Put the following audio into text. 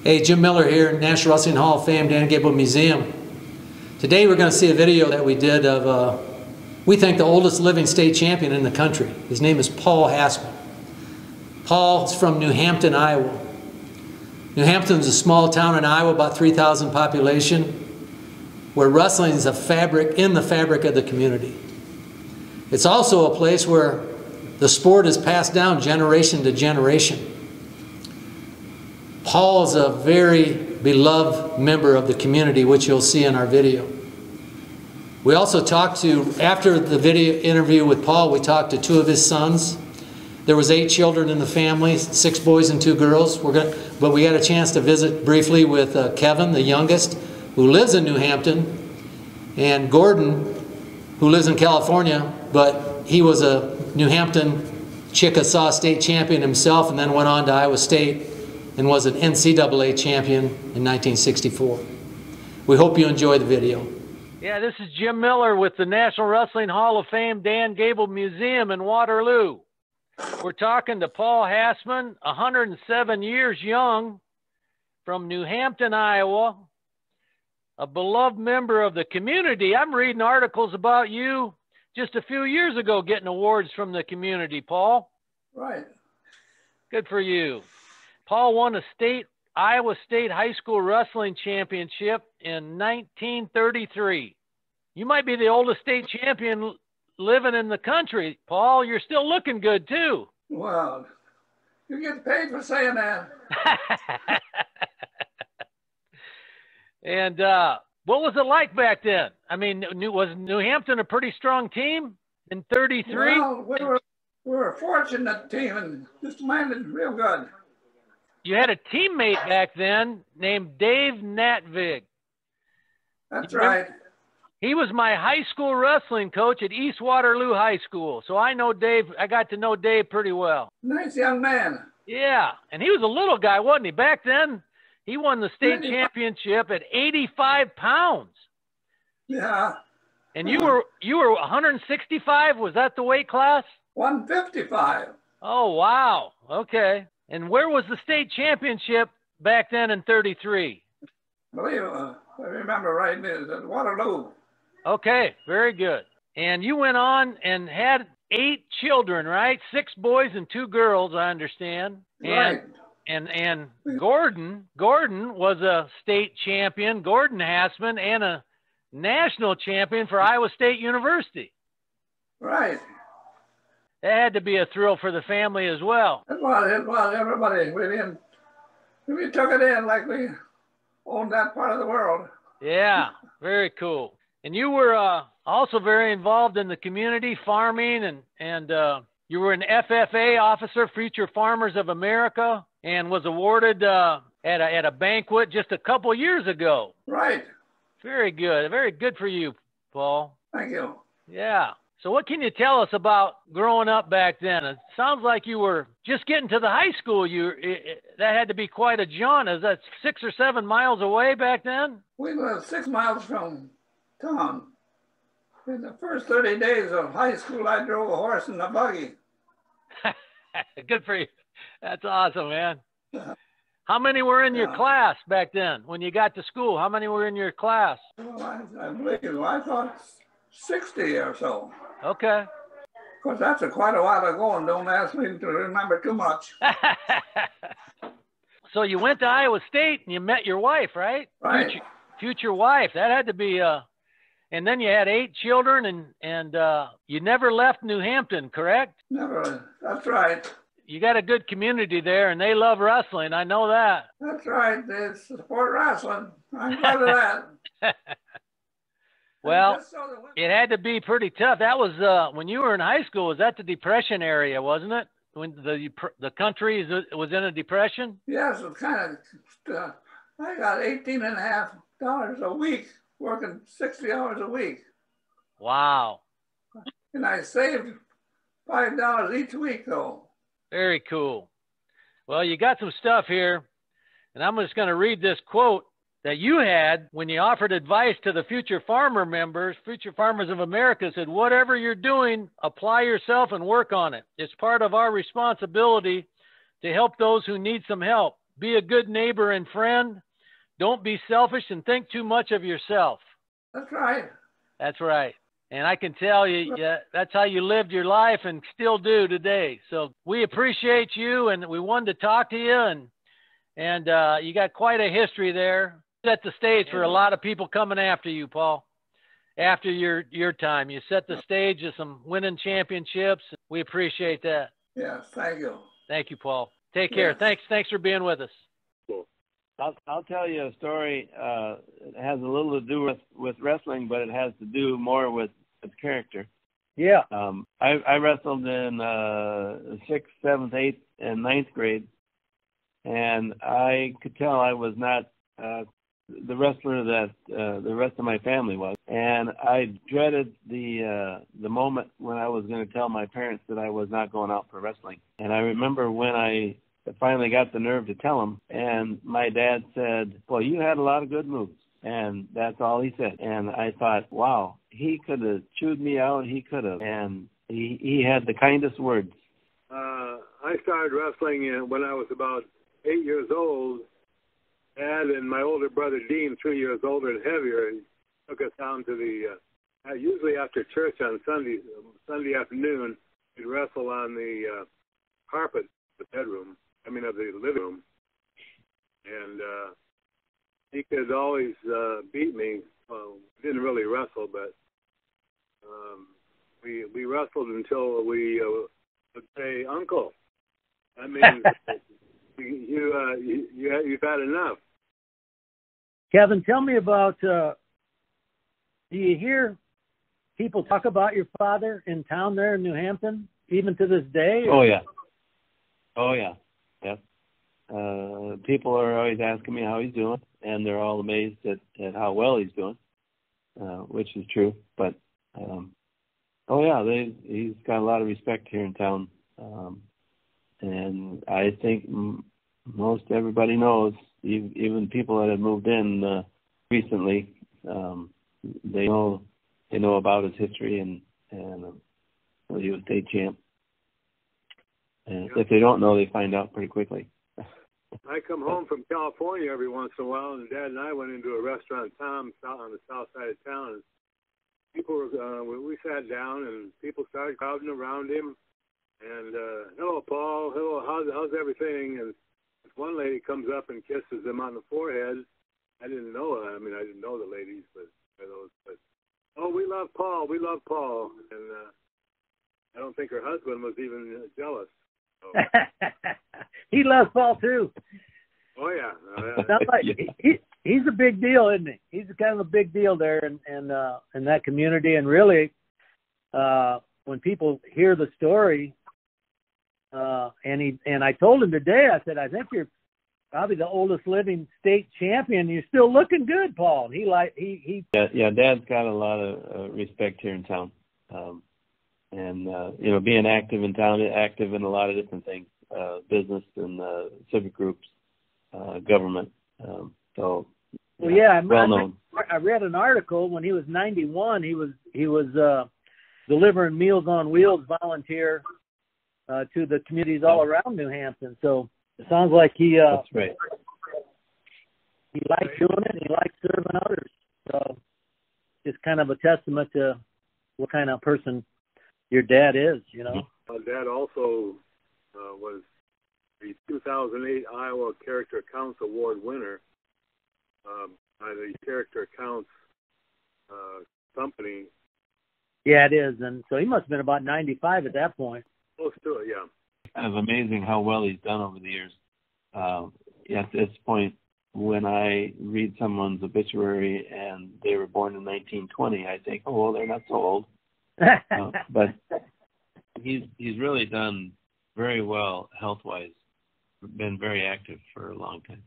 Hey, Jim Miller here, National Wrestling Hall of Fame, Dan Gable Museum. Today we're going to see a video that we did of, we think, the oldest living state champion in the country. His name is Paul Hassman. Paul's from New Hampton, Iowa. New Hampton's a small town in Iowa, about 3,000 population, where wrestling is a fabric, in the fabric of the community. It's also a place where the sport is passed down generation to generation. Paul is a very beloved member of the community, which you'll see in our video. We also talked to, after the video interview with Paul, we talked to two of his sons. There was 8 children in the family, 6 boys and 2 girls. But we got a chance to visit briefly with Kevin, the youngest, who lives in New Hampton, and Gordon, who lives in California, but he was a New Hampton Chickasaw state champion himself and then went on to Iowa State and was an NCAA champion in 1964. We hope you enjoy the video. Yeah, this is Jim Miller with the National Wrestling Hall of Fame Dan Gable Museum in Waterloo. We're talking to Paul Hassman, 107 years young, from New Hampton, Iowa, a beloved member of the community. I'm reading articles about you just a few years ago getting awards from the community, Paul. Right. Good for you. Paul won a Iowa State High School Wrestling Championship in 1933. You might be the oldest state champion living in the country, Paul. You're still looking good, too. Well, you get paid for saying that. And what was it like back then? I mean, was New Hampton a pretty strong team in 33? Well, we were a fortunate team and just landed real good. You had a teammate back then named Dave Natvig. That's right. He was my high school wrestling coach at East Waterloo High School. So I know Dave. I got to know Dave pretty well. Nice young man. Yeah. And he was a little guy, wasn't he? Back then, he won the state championship at 85 pounds. Yeah. And you were 165? Was that the weight class? 155. Oh, wow. Okay. And where was the state championship back then in 33? I believe, I remember right, it was at Waterloo. Okay, very good. And you went on and had 8 children, right? 6 boys and 2 girls, I understand. Right. And Gordon was a state champion, Gordon Hassman, and a national champion for Iowa State University. Right. That had to be a thrill for the family as well. It was. Everybody, we took it in like we owned that part of the world. Yeah, very cool. And you were also very involved in the community, farming, and you were an FFA officer, Future Farmers of America, and was awarded at a banquet just a couple years ago. Right. Very good. Very good for you, Paul. Thank you. Yeah. So what can you tell us about growing up back then? It sounds like you were just getting to the high school. That had to be quite a jaunt. Is that 6 or 7 miles away back then? We lived 6 miles from town. In the first 30 days of high school, I drove a horse and a buggy. Good for you. That's awesome, man. How many were in your class back then when you got to school? How many were in your class? Well, I believe, I thought 60 or so. Okay. Of course, that's quite a while ago, and don't ask me to remember too much. So you went to Iowa State and you met your wife, right? Right. Future wife. That had to be and then you had 8 children, and you never left New Hampton, correct? Never. That's right. You got a good community there, and they love wrestling. I know that. That's right. They support wrestling. I'm glad of that. Well, it had to be pretty tough. That was when you were in high school. Was that the Depression area, wasn't it? When the country was in a depression? Yes, it was kind of. I got $18.50 a week, working 60 hours a week. Wow. And I saved $5 each week, though. Very cool. Well, you got some stuff here, and I'm just going to read this quote that you had when you offered advice to the Future Farmer members. Future Farmers of America said, whatever you're doing, apply yourself and work on it. It's part of our responsibility to help those who need some help. Be a good neighbor and friend. Don't be selfish and think too much of yourself. That's right. That's right. And I can tell you, yeah, that's how you lived your life and still do today. So we appreciate you, and we wanted to talk to you, and you got quite a history there. Set the stage for a lot of people coming after you, Paul. After your time, you set the stage of some winning championships. We appreciate that. Yes, thank you. Thank you, Paul. Take care. Yes. Thanks for being with us. Cool. I'll tell you a story. It has a little to do with wrestling, but it has to do more with character. Yeah. I wrestled in 6th, 7th, 8th, and 9th grade, and I could tell I was not the wrestler that the rest of my family was. And I dreaded the moment when I was going to tell my parents that I was not going out for wrestling. And I remember when I finally got the nerve to tell them, and my dad said, "Well, you had a lot of good moves." And that's all he said. And I thought, wow, he could have chewed me out. He could have. And he had the kindest words. I started wrestling when I was about 8 years old. Dad and my older brother Dean, 3 years older and heavier, took us down to the, usually after church on Sunday afternoon, we'd wrestle on the carpet of the of the living room. And he could always beat me. Didn't really wrestle, but we wrestled until we would say, "Uncle." I mean, you've had enough. Kevin, tell me about, do you hear people talk about your father in town there in New Hampton, even to this day? Or? Oh, yeah. Yep. People are always asking me how he's doing, and they're all amazed at how well he's doing, which is true. But, he's got a lot of respect here in town. And I think most everybody knows, even people that have moved in recently, they know about his history and he was state champ. And if they don't know, they find out pretty quickly. I come home from California every once in a while, and Dad and I went into a restaurant, Tom's, on the south side of town. And people were, we sat down, and people started crowding around him. And hello, Paul. Hello, how's everything? And this one lady comes up and kisses him on the forehead. I didn't know her. I mean, I didn't know the ladies, but oh, we love Paul. We love Paul. And I don't think her husband was even jealous. So. He loves Paul too. Oh yeah. He's a big deal, isn't he? He's kind of a big deal there in that community. And really, when people hear the story, and I told him today, I said, I think you're probably the oldest living state champion. You're still looking good, Paul. And he. Yeah. Dad's got a lot of respect here in town, and being active in town, active in a lot of different things, business and civic groups, government. Well, yeah, well known. I read an article when he was 91. He was delivering Meals on Wheels volunteer to the communities all around New Hampton. So it sounds like that's right. He likes doing it. He likes serving others. So it's kind of a testament to what kind of person your dad is, Dad also was the 2008 Iowa Character Counts Award winner by the Character Counts company. Yeah, it is. And so he must have been about 95 at that point. Close to it, yeah. It's amazing how well he's done over the years. At this point, when I read someone's obituary and they were born in 1920, I think, oh, well, they're not so old. But he's really done very well health-wise, been very active for a long time.